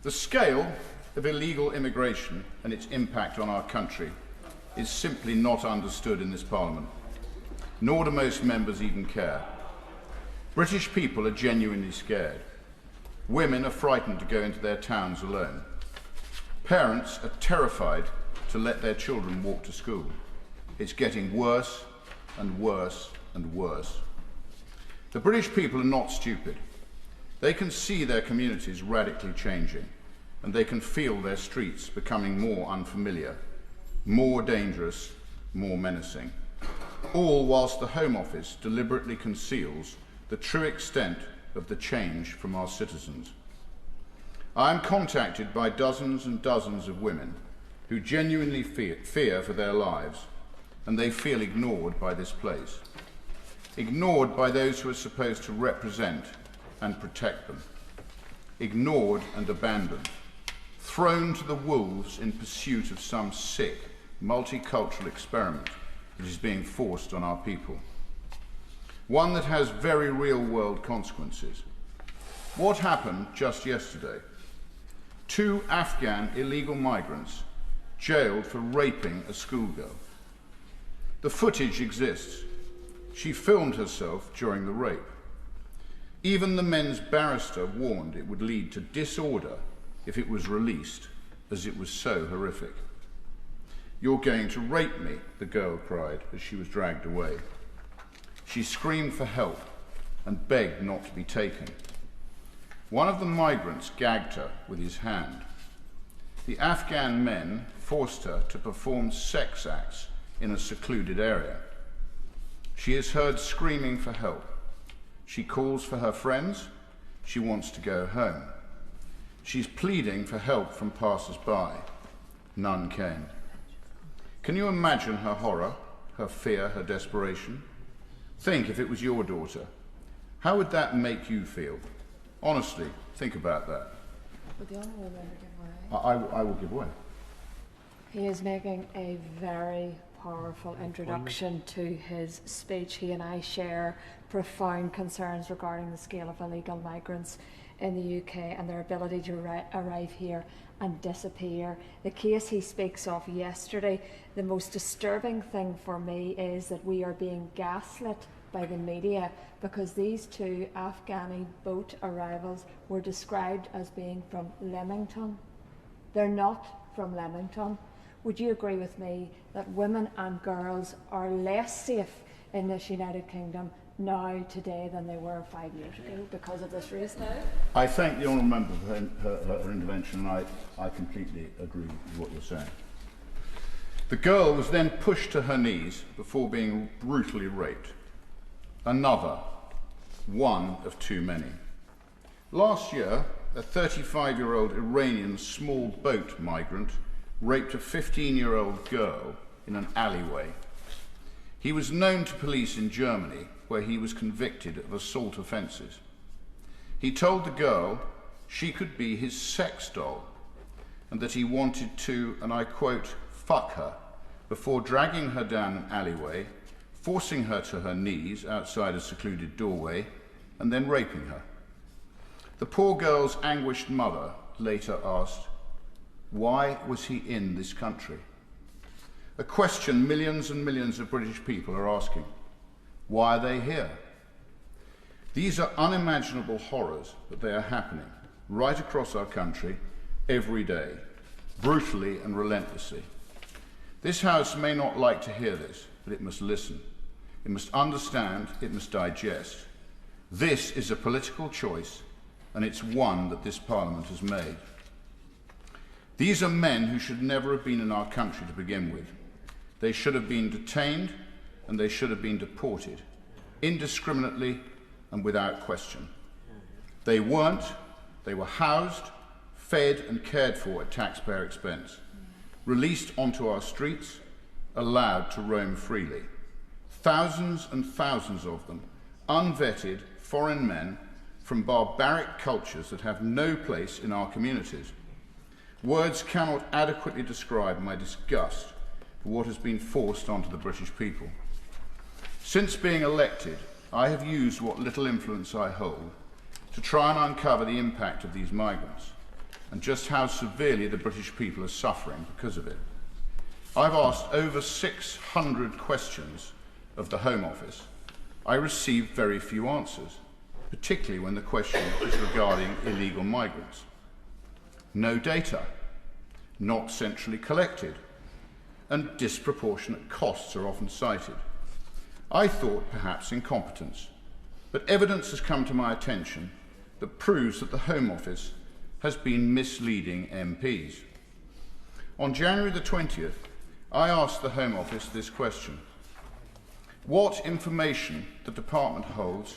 The scale of illegal immigration and its impact on our country is simply not understood in this Parliament, nor do most members even care. British people are genuinely scared. Women are frightened to go into their towns alone. Parents are terrified to let their children walk to school. It's getting worse and worse and worse. The British people are not stupid. They can see their communities radically changing, and they can feel their streets becoming more unfamiliar, more dangerous, more menacing, all whilst the Home Office deliberately conceals the true extent of the change from our citizens. I am contacted by dozens and dozens of women who genuinely fear for their lives, and they feel ignored by this place, ignored by those who are supposed to represent and protect them, ignored and abandoned, thrown to the wolves in pursuit of some sick, multicultural experiment that is being forced on our people. One that has very real-world consequences. What happened just yesterday? 2 Afghan illegal migrants jailed for raping a schoolgirl. The footage exists. She filmed herself during the rape. Even the men's barrister warned it would lead to disorder if it was released, as it was so horrific. "You're going to rape me," the girl cried as she was dragged away. She screamed for help and begged not to be taken. One of the migrants gagged her with his hand. The Afghan men forced her to perform sex acts in a secluded area. She is heard screaming for help. She calls for her friends. She wants to go home. She's pleading for help from passers-by. None came. Can you imagine her horror, her fear, her desperation? Think if it was your daughter. How would that make you feel? Honestly, think about that. Would the Honourable Member give way? I will give way. He is making a very powerful introduction to his speech. He and I share profound concerns regarding the scale of illegal migrants in the UK and their ability to arrive here and disappear. The case he speaks of yesterday, the most disturbing thing for me is that we are being gaslit by the media because these 2 Afghani boat arrivals were described as being from Leamington. They're not from Leamington. Would you agree with me that women and girls are less safe in this United Kingdom now, today, than they were 5 years ago because of this reason? I thank the Honourable Member for her intervention, and I completely agree with what you're saying. The girl was then pushed to her knees before being brutally raped. Another, one of too many. Last year, a 35-year-old Iranian small boat migrant raped a 15-year-old girl in an alleyway. He was known to police in Germany, where he was convicted of assault offences. He told the girl she could be his sex doll and that he wanted to, and I quote, "fuck her," before dragging her down an alleyway, forcing her to her knees outside a secluded doorway, and then raping her. The poor girl's anguished mother later asked, why was he in this country? A question millions and millions of British people are asking. Why are they here? These are unimaginable horrors, but they are happening right across our country every day, brutally and relentlessly. This House may not like to hear this, but it must listen. It must understand, it must digest. This is a political choice, and it's one that this Parliament has made. These are men who should never have been in our country to begin with. They should have been detained and they should have been deported, indiscriminately and without question. They weren't. They were housed, fed and cared for at taxpayer expense, released onto our streets, allowed to roam freely. Thousands and thousands of them, unvetted foreign men from barbaric cultures that have no place in our communities. Words cannot adequately describe my disgust for what has been forced onto the British people. Since being elected, I have used what little influence I hold to try and uncover the impact of these migrants. and just how severely the British people are suffering because of it. I've asked over 600 questions of the Home Office. I received very few answers, particularly when the question is regarding illegal migrants. No data, not centrally collected, and disproportionate costs are often cited. I thought perhaps incompetence, but evidence has come to my attention that proves that the Home Office has been misleading MPs. On January the 20th, I asked the Home Office this question: what information the Department holds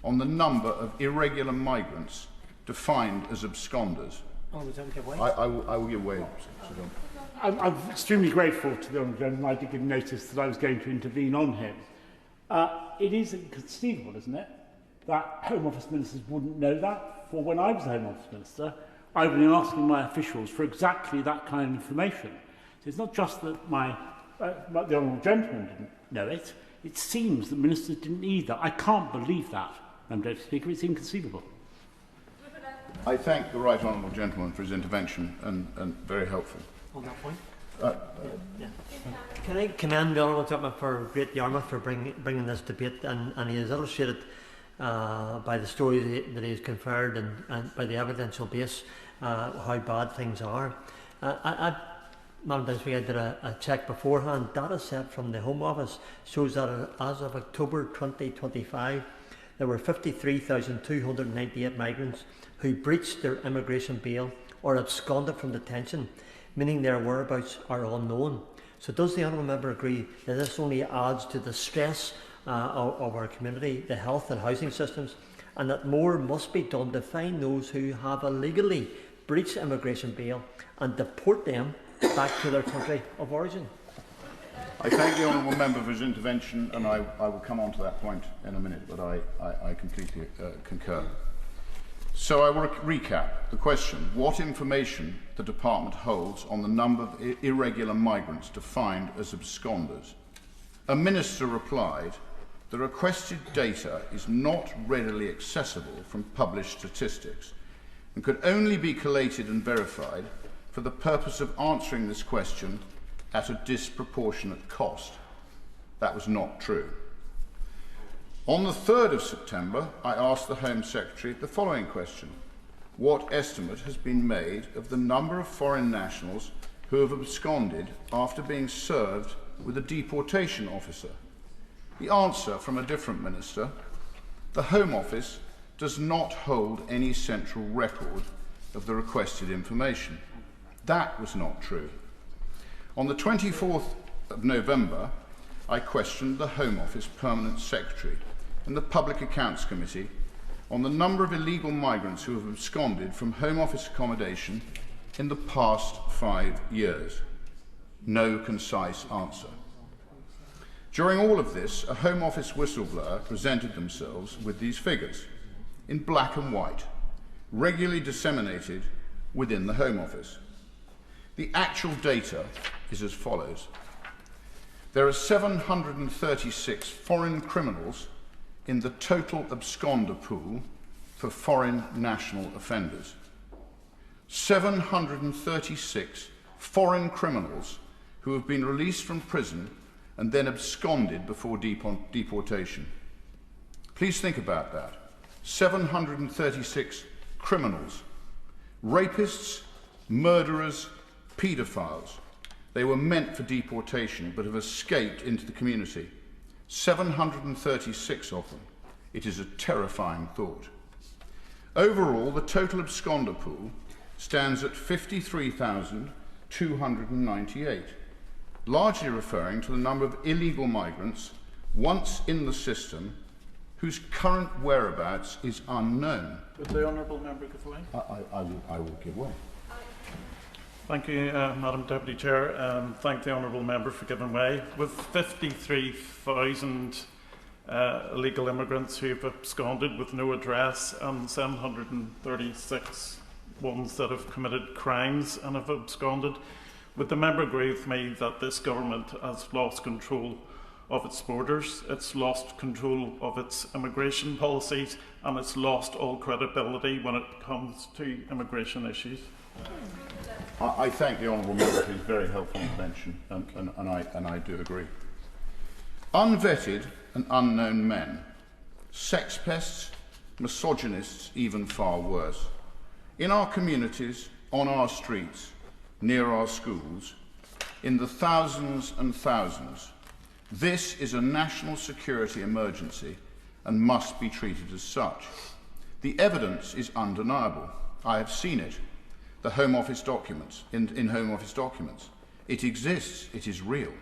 on the number of irregular migrants defined as absconders? Oh, was that give way? I will give way. I'm extremely grateful to the Honourable Gentleman. I did give notice that I was going to intervene on him. It is inconceivable, isn't it, that Home Office ministers wouldn't know that? For when I was Home Office Minister, I've been asking my officials for exactly that kind of information. So it's not just that the Honourable Gentleman didn't know it. It seems that ministers didn't either. I can't believe that, Madam Deputy Speaker. It's inconceivable. I thank the Right Honourable Gentleman for his intervention and very helpful. On that point? Yeah. Can I commend the Honourable Gentleman for Great Yarmouth for bringing this debate, and he has illustrated by the story that he has conferred and by the evidential base how bad things are. Madam Deputy, I did a check beforehand. Data set from the Home Office shows that as of October 2025, there were 53,298 migrants who breached their immigration bail or absconded from detention, meaning their whereabouts are unknown. So does the Honourable Member agree that this only adds to the stress of our community, the health and housing systems, and that more must be done to find those who have illegally breached immigration bail and deport them back to their country of origin? I thank the Honourable Member for his intervention, and I will come on to that point in a minute, but I completely concur. So I will recap the question: what information the Department holds on the number of irregular migrants defined as absconders? A minister replied, the requested data is not readily accessible from published statistics and could only be collated and verified for the purpose of answering this question at a disproportionate cost. That was not true. On the 3rd of September, I asked the Home Secretary the following question: what estimate has been made of the number of foreign nationals who have absconded after being served with a deportation officer? The answer from a different minister: the Home Office does not hold any central record of the requested information. That was not true. On the 24th of November, I questioned the Home Office Permanent Secretary and the Public Accounts Committee on the number of illegal migrants who have absconded from Home Office accommodation in the past 5 years. No concise answer. During all of this, a Home Office whistleblower presented themselves with these figures in black and white, regularly disseminated within the Home Office. The actual data is as follows. There are 736 foreign criminals in the total absconder pool for foreign national offenders. 736 foreign criminals who have been released from prison and then absconded before deportation. Please think about that. 736 criminals, rapists, murderers, paedophiles. They were meant for deportation but have escaped into the community. 736 of them. It is a terrifying thought. Overall, the total absconder pool stands at 53,298, largely referring to the number of illegal migrants once in the system whose current whereabouts is unknown. Would the Honourable Member give way? I will give way. Thank you, Madam Deputy Chair. Thank the Honourable Member for giving way. With 53,000 illegal immigrants who have absconded with no address and 736 ones that have committed crimes and have absconded, would the member agree with me that this government has lost control of its borders, it's lost control of its immigration policies, and it's lost all credibility when it comes to immigration issues? I thank the honourable member for his very helpful intervention, and I do agree. Unvetted and unknown men, sex pests, misogynists, even far worse. In our communities, on our streets, near our schools, in the thousands and thousands. This is a national security emergency and must be treated as such. The evidence is undeniable. I have seen it. The Home Office documents, in Home Office documents. It exists. It is real.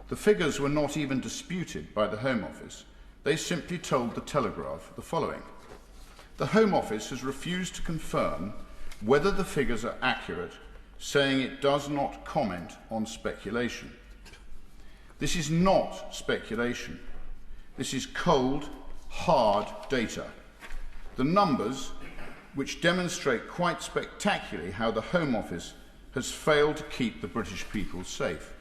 The figures were not even disputed by the Home Office. They simply told the Telegraph the following. The Home Office has refused to confirm whether the figures are accurate, saying it does not comment on speculation. This is not speculation. This is cold, hard data. The numbers, which demonstrate quite spectacularly how the Home Office has failed to keep the British people safe.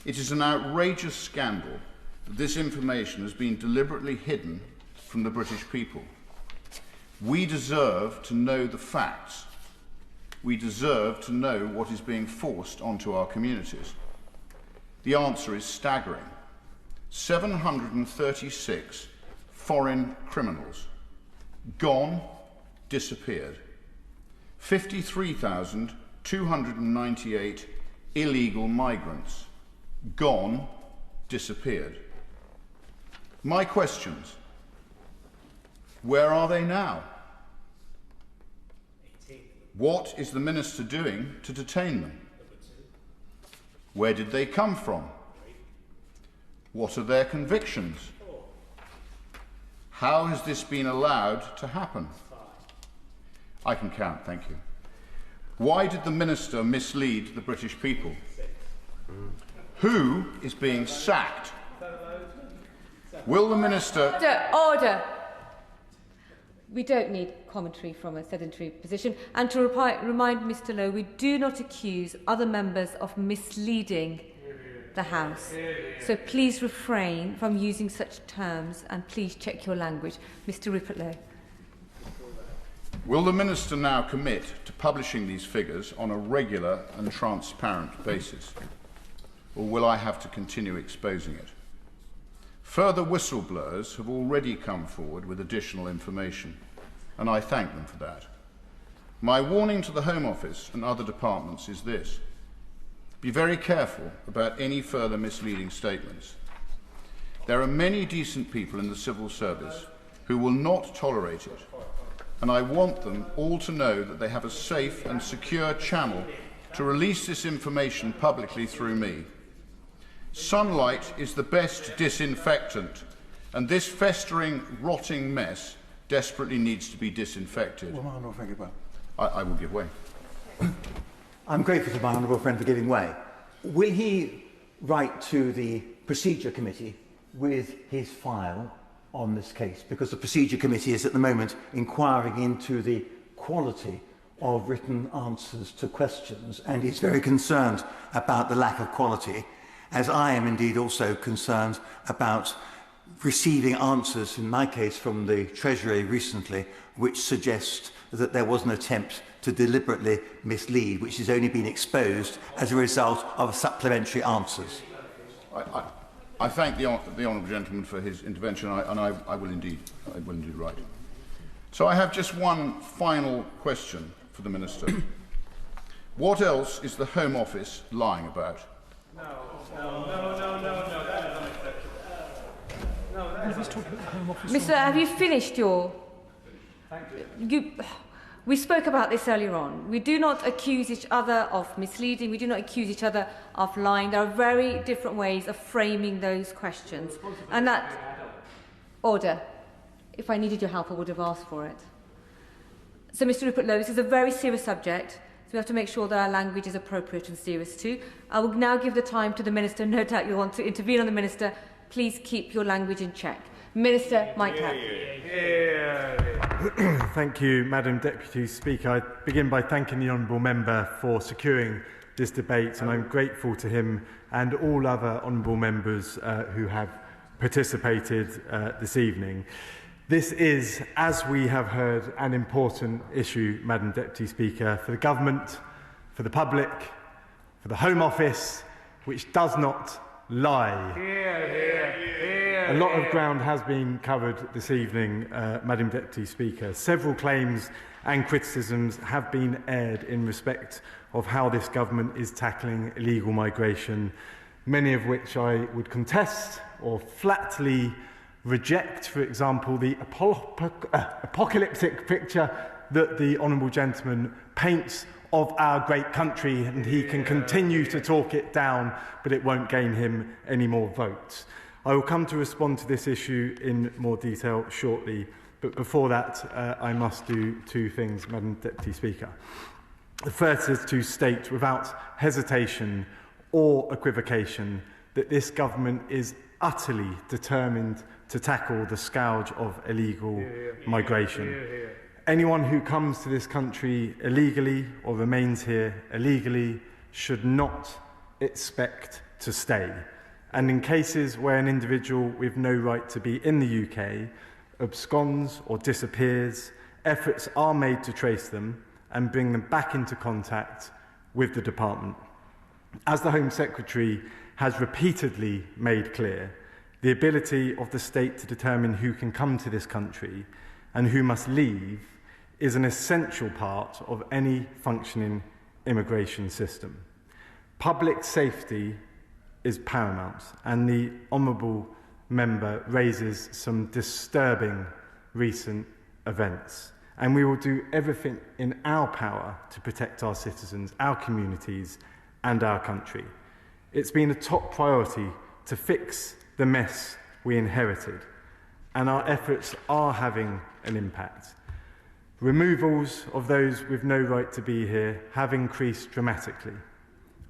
It is an outrageous scandal that this information has been deliberately hidden from the British people. We deserve to know the facts. We deserve to know what is being forced onto our communities. The answer is staggering. 736 foreign criminals. Gone, disappeared. 53,298 illegal migrants. Gone, disappeared. My questions. Where are they now? What is the Minister doing to detain them? Where did they come from? What are their convictions? How has this been allowed to happen? I can count, thank you. Why did the Minister mislead the British people? Who is being sacked? Will the Minister... Order. We don't need commentary from a sedentary position. And to remind Mr Lowe, we do not accuse other members of misleading the House. So please refrain from using such terms and please check your language. Mr Rupert Lowe. Will the Minister now commit to publishing these figures on a regular and transparent basis? Or will I have to continue exposing it? Further whistleblowers have already come forward with additional information, and I thank them for that. My warning to the Home Office and other departments is this. Be very careful about any further misleading statements. There are many decent people in the civil service who will not tolerate it, and I want them all to know that they have a safe and secure channel to release this information publicly through me. Sunlight is the best disinfectant, and this festering, rotting mess desperately needs to be disinfected. I will give way. I'm grateful to my honourable friend for giving way. Will he write to the Procedure Committee with his file on this case? Because the Procedure Committee is at the moment inquiring into the quality of written answers to questions and is very concerned about the lack of quality, as I am indeed also concerned about receiving answers, in my case from the Treasury recently, which suggest that there was an attempt to deliberately mislead, which has only been exposed as a result of supplementary answers. I thank the honourable gentleman for his intervention, and I will indeed write. So I have just one final question for the Minister. What else is the Home Office lying about? No. Mr. Have you finished your... We spoke about this earlier on. We do not accuse each other of misleading. We do not accuse each other of lying. There are very different ways of framing those questions. And that... Order. If I needed your help, I would have asked for it. So, Mr. Rupert Lowe, this is a very serious subject. So we have to make sure that our language is appropriate and serious too. I will now give the time to the Minister. No doubt you'll want to intervene on the Minister. Please keep your language in check. Minister Mike Capp. Thank you, Madam Deputy Speaker. I begin by thanking the Honourable Member for securing this debate, and I'm grateful to him and all other Honourable Members who have participated this evening. This is, as we have heard, an important issue, Madam Deputy Speaker, for the government, for the public, for the Home Office, which does not lie. A lot of ground has been covered this evening, Madam Deputy Speaker. Several claims and criticisms have been aired in respect of how this government is tackling illegal migration, many of which I would contest or flatly reject. For example, the apocalyptic picture that the Honourable Gentleman paints of our great country, and he can continue to talk it down, but it won't gain him any more votes. I will come to respond to this issue in more detail shortly, but before that, I must do two things, Madam Deputy Speaker. The first is to state without hesitation or equivocation that this government is utterly determined to tackle the scourge of illegal migration. Anyone who comes to this country illegally or remains here illegally should not expect to stay. And in cases where an individual with no right to be in the UK absconds or disappears, efforts are made to trace them and bring them back into contact with the department. As the Home Secretary has repeatedly made clear, the ability of the state to determine who can come to this country and who must leave is an essential part of any functioning immigration system. Public safety is paramount, and the Honourable Member raises some disturbing recent events. And we will do everything in our power to protect our citizens, our communities, and our country. It's been a top priority to fix the mess we inherited, and our efforts are having an impact. Removals of those with no right to be here have increased dramatically.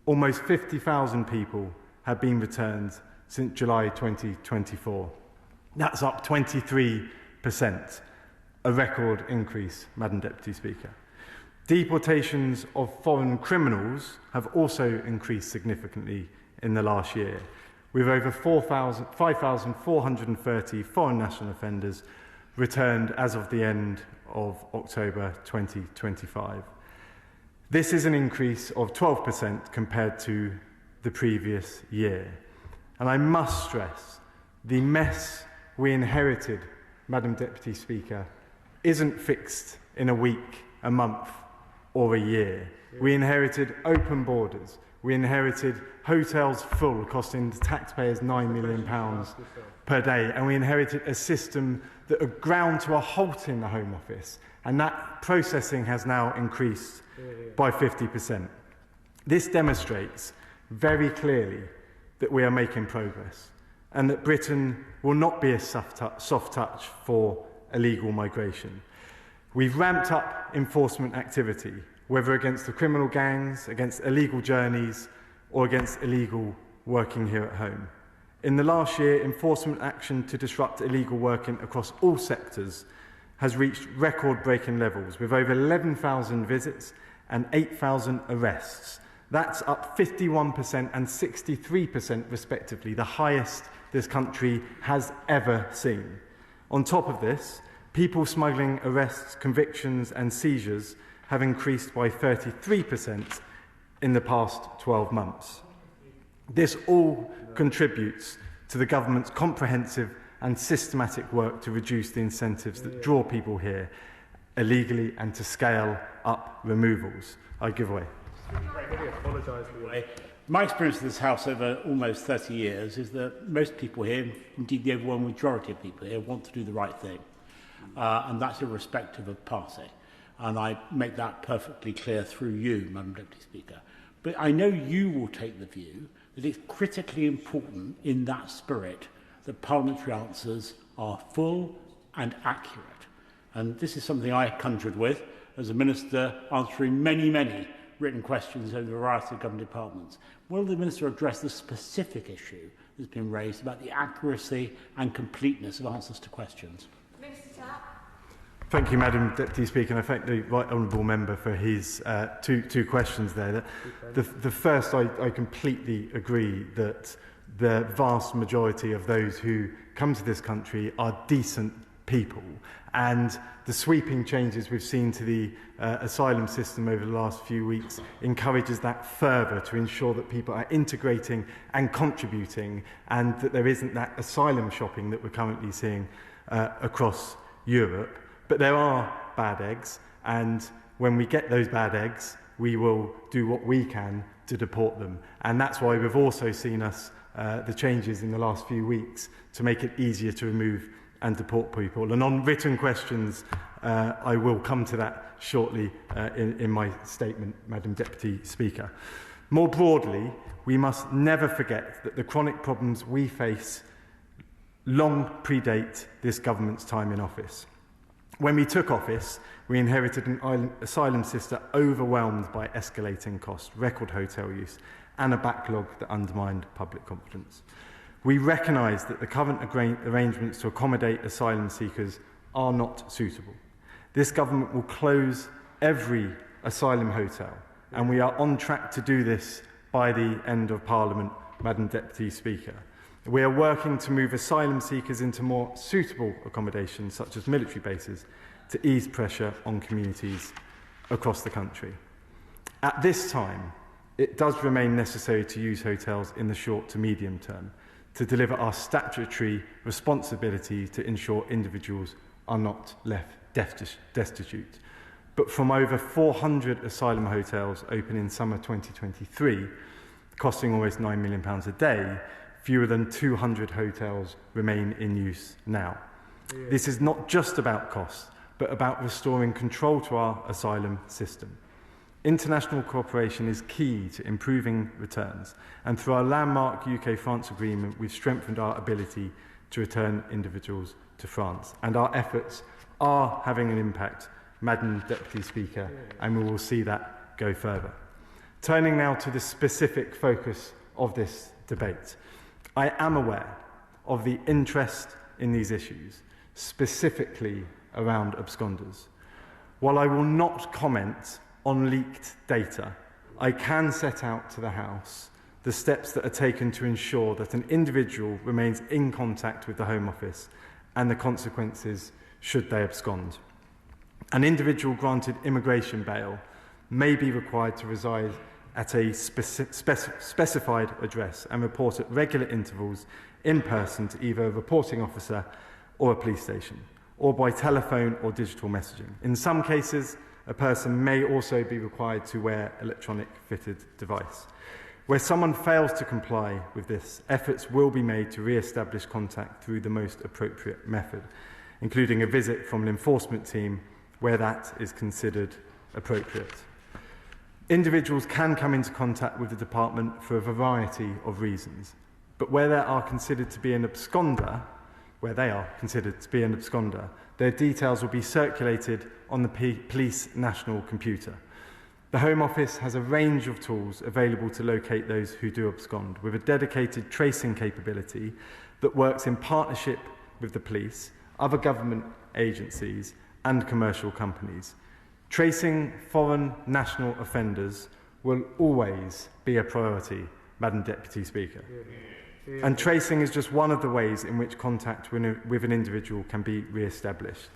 Almost 50,000 people have been returned since July 2024. That's up 23%, a record increase, Madam Deputy Speaker. Deportations of foreign criminals have also increased significantly in the last year, with over 5,430 foreign national offenders returned as of the end of October 2025. This is an increase of 12% compared to the previous year. And I must stress, the mess we inherited, Madam Deputy Speaker, isn't fixed in a week, a month, or a year. We inherited open borders. We inherited hotels full, costing the taxpayers £9 million per day. And we inherited a system that had ground to a halt in the Home Office. And that processing has now increased by 50%. This demonstrates very clearly that we are making progress and that Britain will not be a soft touch for illegal migration. We've ramped up enforcement activity, whether against the criminal gangs, against illegal journeys, or against illegal working here at home. In the last year, enforcement action to disrupt illegal working across all sectors has reached record-breaking levels, with over 11,000 visits and 8,000 arrests. That's up 51% and 63% respectively, the highest this country has ever seen. On top of this, people smuggling arrests, convictions and seizures have increased by 33% in the past 12 months. This all contributes to the government's comprehensive and systematic work to reduce the incentives that draw people here illegally and to scale up removals. I give way. My experience of this House over almost 30 years is that most people here, indeed the overwhelming majority of people here, want to do the right thing. And that's irrespective of party. And I make that perfectly clear through you, Madam Deputy Speaker. But I know you will take the view that it's critically important in that spirit that parliamentary answers are full and accurate. And this is something I conjured with as a minister answering many written questions over a variety of government departments. Will the minister address the specific issue that's been raised about the accuracy and completeness of answers to questions? Thank you, Madam Deputy Speaker, and I thank the Right Honourable Member for his two questions there. The first, I completely agree that the vast majority of those who come to this country are decent people. And the sweeping changes we've seen to the asylum system over the last few weeks encourages that further to ensure that people are integrating and contributing, and that there isn't that asylum shopping that we're currently seeing across Europe. But there are bad eggs, and when we get those bad eggs, we will do what we can to deport them. And that's why we've also seen the changes in the last few weeks to make it easier to remove and deport people. And on written questions, I will come to that shortly in my statement, Madam Deputy Speaker. More broadly, we must never forget that the chronic problems we face long predate this government's time in office. When we took office, we inherited an asylum system overwhelmed by escalating costs, record hotel use, and a backlog that undermined public confidence. We recognise that the current arrangements to accommodate asylum seekers are not suitable. This government will close every asylum hotel, and we are on track to do this by the end of Parliament, Madam Deputy Speaker. We are working to move asylum seekers into more suitable accommodations, such as military bases, to ease pressure on communities across the country. At this time, it does remain necessary to use hotels in the short to medium term to deliver our statutory responsibility to ensure individuals are not left destitute. But from over 400 asylum hotels open in summer 2023, costing almost £9 million a day, fewer than 200 hotels remain in use now. Yeah. This is not just about costs, but about restoring control to our asylum system. International cooperation is key to improving returns, and through our landmark UK-France agreement, we've strengthened our ability to return individuals to France. And our efforts are having an impact, Madam Deputy Speaker, and we will see that go further. Turning now to the specific focus of this debate. I am aware of the interest in these issues, specifically around absconders. While I will not comment on leaked data, I can set out to the House the steps that are taken to ensure that an individual remains in contact with the Home Office and the consequences should they abscond. An individual granted immigration bail may be required to reside at a specified address and report at regular intervals in person to either a reporting officer or a police station, or by telephone or digital messaging. In some cases, a person may also be required to wear electronic fitted device. Where someone fails to comply with this, efforts will be made to re-establish contact through the most appropriate method, including a visit from an enforcement team where that is considered appropriate. Individuals can come into contact with the department for a variety of reasons, but where they are considered to be an absconder, their details will be circulated on the police national computer. The Home Office has a range of tools available to locate those who do abscond, with a dedicated tracing capability that works in partnership with the police, other government agencies and commercial companies. Tracing foreign national offenders will always be a priority, Madam Deputy Speaker. And tracing is just one of the ways in which contact with an individual can be re-established.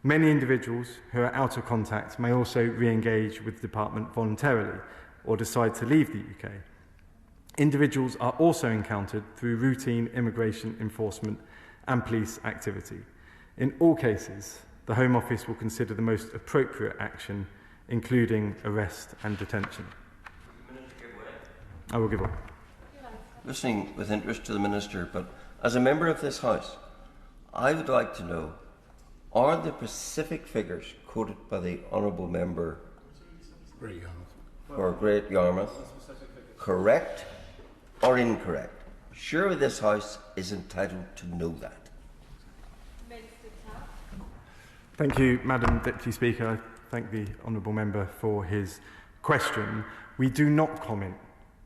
Many individuals who are out of contact may also re-engage with the department voluntarily or decide to leave the UK. Individuals are also encountered through routine immigration enforcement and police activity. In all cases, the Home Office will consider the most appropriate action, including arrest and detention. I will give way. Listening with interest to the Minister, but as a member of this House, I would like to know, are the specific figures quoted by the Honourable Member for Great Yarmouth correct or incorrect? Surely this House is entitled to know that. Thank you, Madam Deputy Speaker. I thank the Honourable Member for his question. We do not comment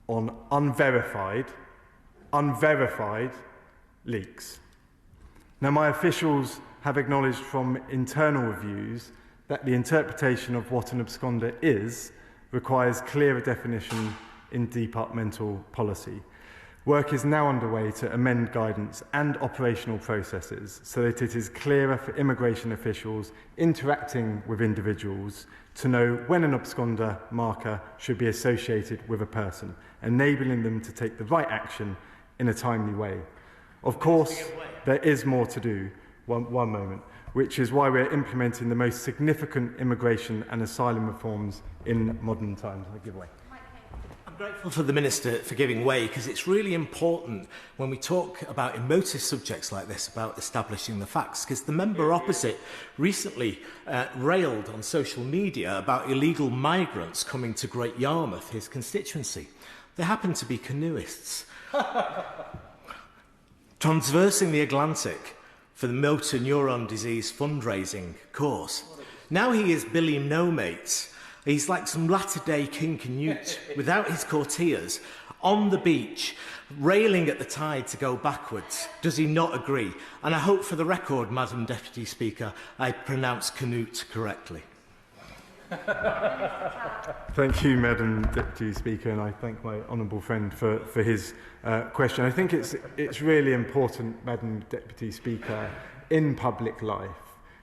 on unverified leaks. Now, my officials have acknowledged from internal reviews that the interpretation of what an absconder is requires clearer definition in departmental policy. Work is now underway to amend guidance and operational processes so that it is clearer for immigration officials interacting with individuals to know when an absconder marker should be associated with a person, enabling them to take the right action in a timely way. Of course, there is more to do, one moment, which is why we're implementing the most significant immigration and asylum reforms in modern times. I give way. I'm grateful for the Minister for giving way, because it's really important when we talk about emotive subjects like this, about establishing the facts, because the member opposite recently railed on social media about illegal migrants coming to Great Yarmouth, his constituency. They happen to be canoeists. Transversing the Atlantic for the motor neuron disease fundraising cause. Now he is Billy No Mates. He's like some latter-day King Canute without his courtiers on the beach, railing at the tide to go backwards. Does he not agree? And I hope for the record, Madam Deputy Speaker, I pronounce Canute correctly. Thank you, Madam Deputy Speaker, and I thank my honourable friend for his question. I think it's really important, Madam Deputy Speaker, in public life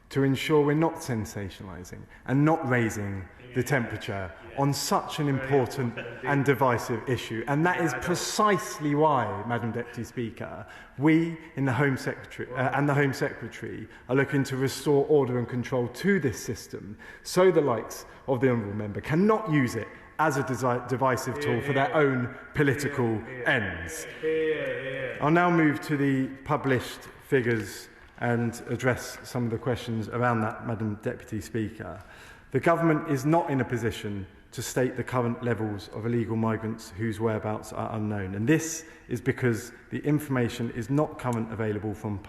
to ensure we're not sensationalising and not raising the temperature on such an important and divisive issue. And that is precisely why, Madam Deputy Speaker, we in the Home Secretary and the Home Secretary are looking to restore order and control to this system, so the likes of the honourable member cannot use it as a divisive tool for their own political ends. I'll now move to the published figures and address some of the questions around that, Madam Deputy Speaker. The government is not in a position to state the current levels of illegal migrants whose whereabouts are unknown, and this is because the information is not currently available from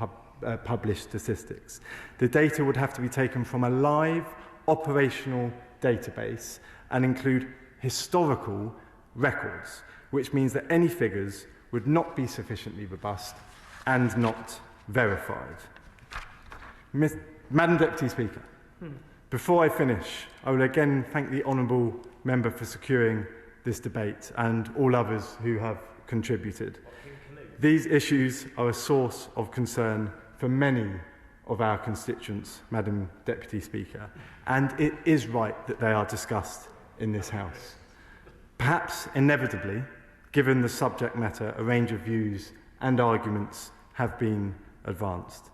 published statistics. The data would have to be taken from a live operational database and include historical records, which means that any figures would not be sufficiently robust and not verified. Madam Deputy Speaker, before I finish, I will again thank the honourable member for securing this debate and all others who have contributed. These issues are a source of concern for many of our constituents, Madam Deputy Speaker, and it is right that they are discussed in this House. Perhaps inevitably, given the subject matter, a range of views and arguments have been advanced.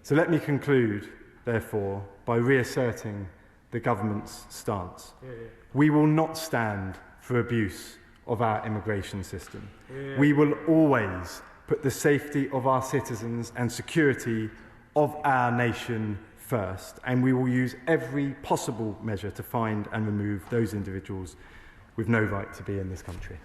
So let me conclude, therefore, by reasserting the government's stance. We will not stand for abuse of our immigration system. We will always put the safety of our citizens and security of our nation first, and we will use every possible measure to find and remove those individuals with no right to be in this country.